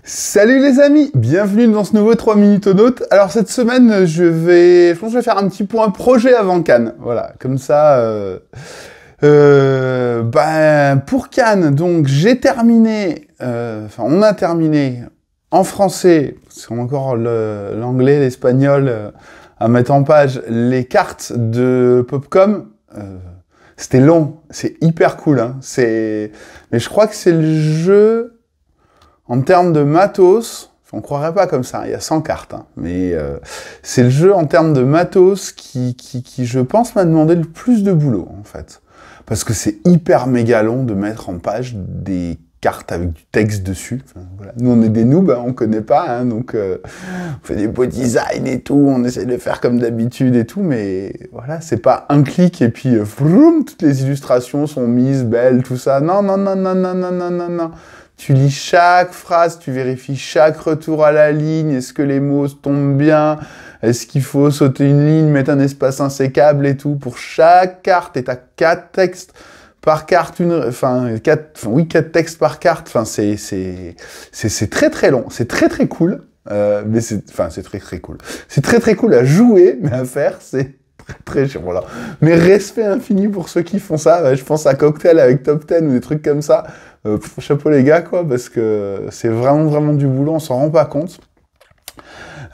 Salut les amis, bienvenue dans ce nouveau 3 minutes au note. Alors cette semaine, je pense que je vais faire un petit point projet avant Cannes. Voilà, comme ça. Pour Cannes, donc j'ai terminé, on a terminé en français, parce qu'on a encore l'anglais, l'espagnol à mettre en page, les cartes de Popcom. C'était long, c'est hyper cool, hein. Mais je crois que c'est le jeu. En termes de matos, on croirait pas comme ça, il y a 100 cartes, hein, mais c'est le jeu en termes de matos qui, je pense, m'a demandé le plus de boulot, en fait. Parce que c'est hyper méga long de mettre en page des cartes avec du texte dessus. Enfin, voilà. Nous, on est des noobs, hein, on connaît pas, hein, donc on fait des beaux designs et tout, on essaie de faire comme d'habitude et tout, mais voilà, c'est pas un clic et puis vroom, toutes les illustrations sont mises, belles, tout ça. Non, non, non, non, non, non, non, non, non. Tu lis chaque phrase, tu vérifies chaque retour à la ligne, est-ce que les mots tombent bien, est-ce qu'il faut sauter une ligne, mettre un espace insécable et tout, pour chaque carte, et t'as 4 textes par carte, 4 textes par carte, c'est très très long, c'est très très cool, mais c'est très très cool. C'est très très cool à jouer, mais à faire, c'est très chiant, voilà. Mais respect infini pour ceux qui font ça, je pense à Cocktail avec Top 10 ou des trucs comme ça, chapeau les gars, quoi, parce que c'est vraiment, vraiment du boulot, on s'en rend pas compte.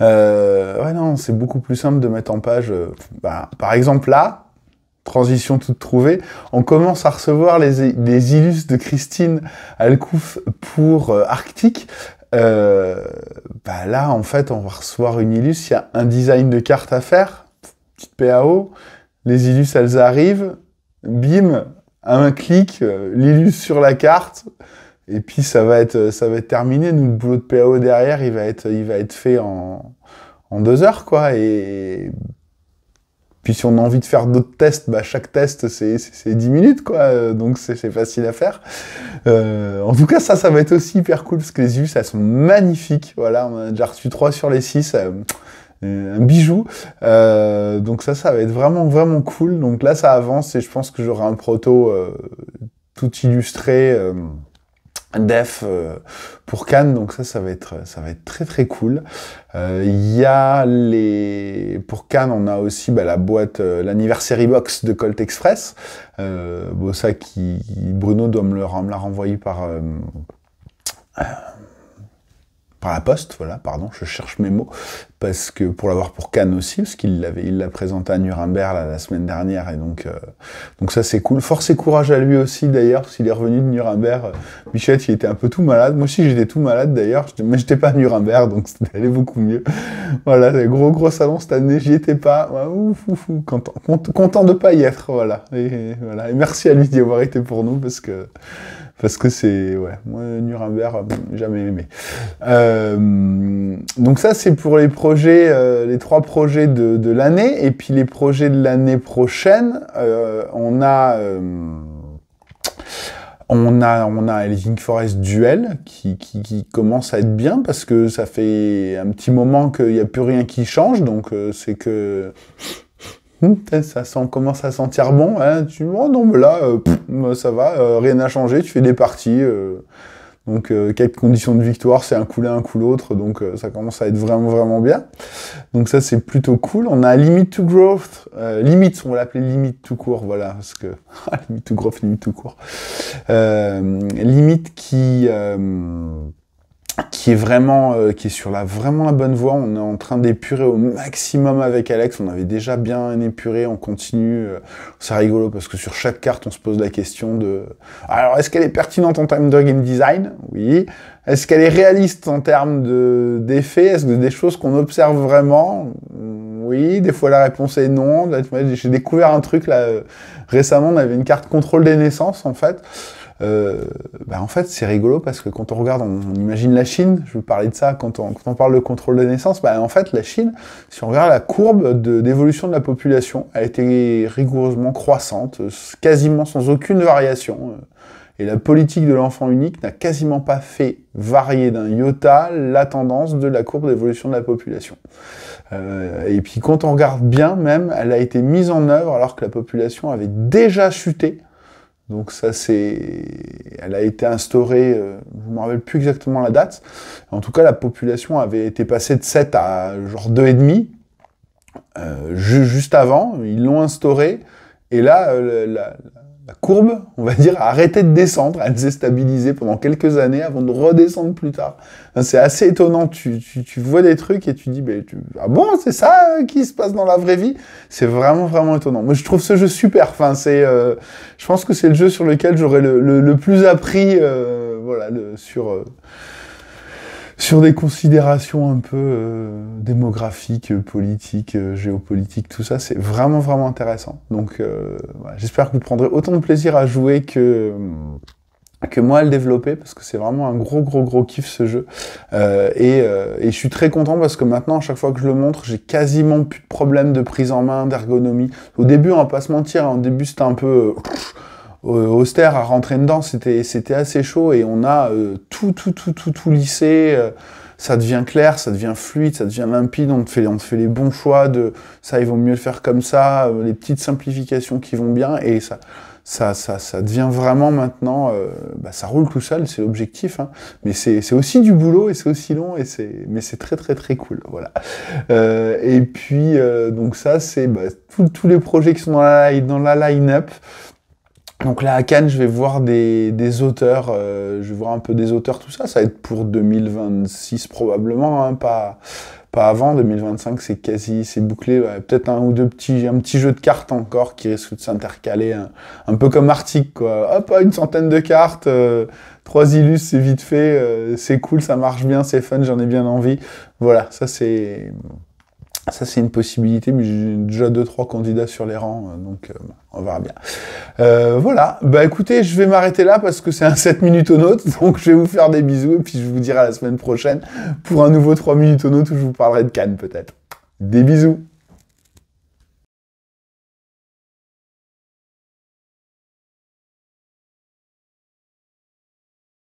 Ouais, non, c'est beaucoup plus simple de mettre en page, par exemple là, transition toute trouvée, on commence à recevoir les illus de Christine Alcouf pour Arctique. Là, en fait, on va recevoir une illus, il y a un design de carte à faire, petite PAO, les illus, elles arrivent, bim, un clic, l'illus sur la carte, et puis ça va être terminé. Nous, le boulot de PAO derrière, il va être fait en 2 heures, quoi. Et puis si on a envie de faire d'autres tests, chaque test c'est 10 minutes, quoi. Donc c'est facile à faire. En tout cas, ça va être aussi hyper cool parce que les illus, elles sont magnifiques. Voilà, on a déjà reçu 3 sur les 6. Un bijou, donc ça va être vraiment vraiment cool. Donc là ça avance et je pense que j'aurai un proto tout illustré def pour Cannes, donc ça va être très très cool. Il y a pour Cannes on a aussi la boîte l'anniversary box de Colt Express, ça Bruno doit me la renvoyer par la poste, voilà, pardon, je cherche mes mots, parce que pour l'avoir pour Cannes aussi, parce il l'a présenté à Nuremberg la semaine dernière, et donc ça c'est cool. Force et courage à lui aussi d'ailleurs, parce qu'il est revenu de Nuremberg. Bichette, il était un peu tout malade, moi aussi j'étais tout malade d'ailleurs, mais j'étais pas à Nuremberg, donc ça allait beaucoup mieux. Voilà, gros salon cette année, j'y étais pas, content de pas y être, voilà. Et merci à lui d'y avoir été pour nous, parce que c'est, ouais, moi, Nuremberg, jamais aimé. Donc ça, c'est pour les projets, les 3 projets de l'année. Et puis les projets de l'année prochaine, on a Elving Forest Duel qui commence à être bien, parce que ça fait un petit moment qu'il n'y a plus rien qui change. Donc c'est que... on commence à sentir bon, hein. Ça va, rien n'a changé, tu fais des parties, donc quelques conditions de victoire, c'est un coup l'un, un coup l'autre, donc ça commence à être vraiment vraiment bien. Donc ça c'est plutôt cool. On a Limit to Growth, on va l'appeler Limit tout court, voilà, parce que Limit to Growth, Limit tout court. Limit qui est vraiment, qui est sur vraiment la bonne voie. On est en train d'épurer au maximum avec Alex. On avait déjà bien épuré, on continue. C'est rigolo parce que sur chaque carte, on se pose la question de... Alors, est-ce qu'elle est pertinente en termes de game design? Oui. Est-ce qu'elle est réaliste en termes d'effets? Est-ce que des choses qu'on observe vraiment? Oui. Des fois, la réponse est non. Là, j'ai découvert un truc, là, récemment, on avait une carte contrôle des naissances, en fait. En fait, c'est rigolo parce que quand on regarde, on imagine la Chine, je veux parler de ça, quand on parle de contrôle de naissance, en fait, la Chine, si on regarde la courbe d'évolution de la population, elle a été rigoureusement croissante, quasiment sans aucune variation. Et la politique de l'enfant unique n'a quasiment pas fait varier d'un iota la tendance de la courbe d'évolution de la population. Et puis quand on regarde bien, même, elle a été mise en œuvre alors que la population avait déjà chuté Donc ça, elle a été instaurée, je ne me rappelle plus exactement la date. En tout cas, la population avait été passée de 7 à genre 2,5. Juste avant, ils l'ont instaurée. Et là, la courbe, on va dire, a arrêté de descendre. Elle s'est stabilisée pendant quelques années avant de redescendre plus tard. C'est assez étonnant. Tu vois des trucs et tu dis, ah bon, c'est ça qui se passe dans la vraie vie? C'est vraiment, vraiment étonnant. Moi, je trouve ce jeu super. Enfin, je pense que c'est le jeu sur lequel j'aurais le plus appris, voilà, sur des considérations un peu démographiques, politiques, géopolitiques, tout ça, c'est vraiment, vraiment intéressant. Donc, voilà, j'espère que vous prendrez autant de plaisir à jouer que moi à le développer, parce que c'est vraiment un gros, gros, gros kiff ce jeu. Et je suis très content parce que maintenant, à chaque fois que je le montre, j'ai quasiment plus de problèmes de prise en main, d'ergonomie. Au début, on va pas se mentir, au début c'était un peu... austère à rentrer dedans, c'était assez chaud et on a tout lissé, ça devient clair, ça devient fluide, ça devient limpide, on te fait les bons choix de ça, il vaut mieux le faire comme ça, les petites simplifications qui vont bien et ça devient vraiment maintenant, ça roule tout seul, c'est l'objectif, hein, mais c'est aussi du boulot et c'est aussi long mais c'est très très très cool, voilà. Et puis donc ça c'est tous les projets qui sont dans la line-up. Donc là, à Cannes, je vais voir des auteurs, je vais voir un peu des auteurs, tout ça. Ça va être pour 2026 probablement, hein, pas avant. 2025, c'est bouclé. Ouais. Peut-être un petit jeu de cartes encore qui risque de s'intercaler, un peu comme Arctic, quoi. Hop, une centaine de cartes, 3 illus, c'est vite fait, c'est cool, ça marche bien, c'est fun, j'en ai bien envie. Voilà, ça c'est une possibilité, mais j'ai déjà 2-3 candidats sur les rangs, donc on verra bien. Voilà, écoutez, je vais m'arrêter là parce que c'est un 7 minutes au note, donc je vais vous faire des bisous, et puis je vous dirai à la semaine prochaine pour un nouveau 3 minutes au note où je vous parlerai de Cannes peut-être. Des bisous.